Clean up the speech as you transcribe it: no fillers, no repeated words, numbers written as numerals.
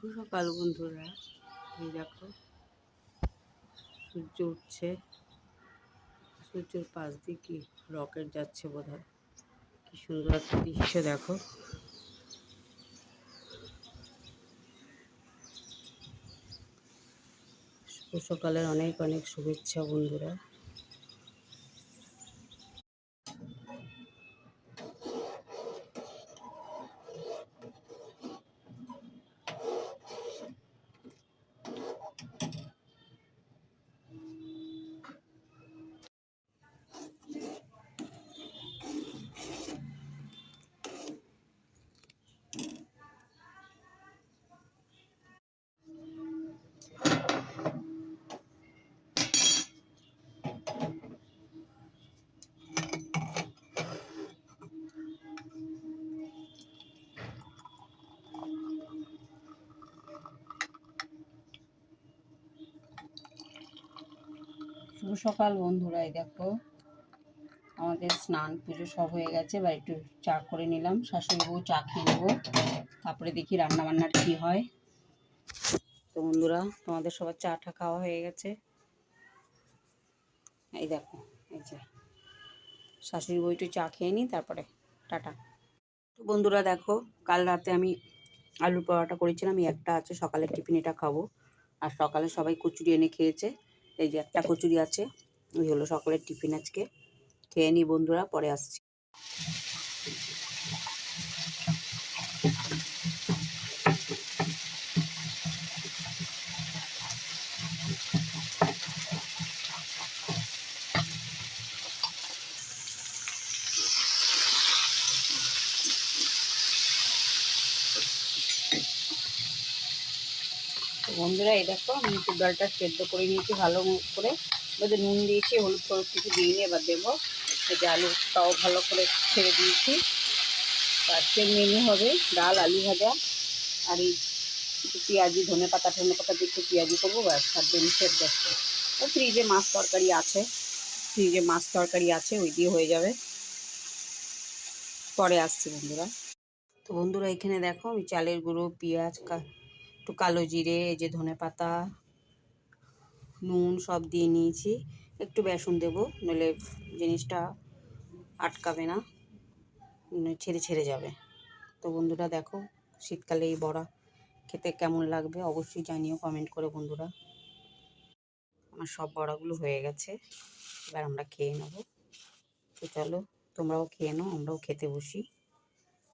শুভ সকাল বন্ধুরা। এই দেখো সূর্য উঠছে, সূর্যের পাশ দিয়ে কি রকেট যাচ্ছে বোধহয়। কি সুন্দর একটা দৃশ্য দেখো। শুভ সকালের অনেক অনেক শুভেচ্ছা বন্ধুরা। শুভ সকাল বন্ধুরা। এই দেখো আমাদের স্নান পুজো সব হয়ে গেছে, এবার একটু চা করে নিলাম। শাশুড়ি বউ চা খেয়ে নেবো, তারপরে দেখি রান্না বান্নার কী হয়। তো বন্ধুরা তোমাদের সবার চাটা খাওয়া হয়ে গেছে। এই দেখো, এই যে শাশুড়ি বউ একটু চা খেয়ে নিই, তারপরে টাটা। তো বন্ধুরা দেখো, কাল রাতে আমি আলুর পরোটা করেছিলাম, এই একটা আছে, সকালের টিফিন এটা খাবো। আর সকালে সবাই কচুরি এনে খেয়েছে, এই যে একটা কচুরি আছে, ওই হলো সকালের টিফিন আজকে। খেয়ে নিই বন্ধুরা, পরে আসছি। বন্ধুরা এই দেখো, আমি মুসুর ডালটা সেদ্ধ করে নিয়েছি ভালো করে, এবার নুন দিয়েছি, হলুদ হলুদ কিছু দিয়ে নিয়ে এবার দেবো। এই যে আলুটাও ভালো করে ছেড়ে দিয়েছি। আজকের মেনু হবে ডাল, আলু ভাজা, আর এই একটু পেঁয়াজি, ধনে পাতা দিয়ে একটু পেঁয়াজি করবো, ব্যাস। আর ডিম সেদ্ধ। ও ফ্রিজে মাছ তরকারি আছে, ওই দিয়ে হয়ে যাবে। পরে আসছি বন্ধুরা। তো বন্ধুরা এখানে দেখো, আমি চালের গুঁড়ো, পেঁয়াজ, একটু কালো জিরে, এই যে ধনে পাতা, নুন সব দিয়ে নিয়েছি। একটু বেসন দেবো, নইলে জিনিসটা আটকাবে না, ছেড়ে ছেড়ে যাবে। তো বন্ধুরা দেখো, শীতকালে এই বড়া খেতে কেমন লাগবে অবশ্যই জানিও কমেন্ট করে বন্ধুরা। আমার সব বড়াগুলো হয়ে গেছে, এবার আমরা খেয়ে নেব। তো চলো তোমরাও খেয়ে নাও, আমরাও খেতে বসি।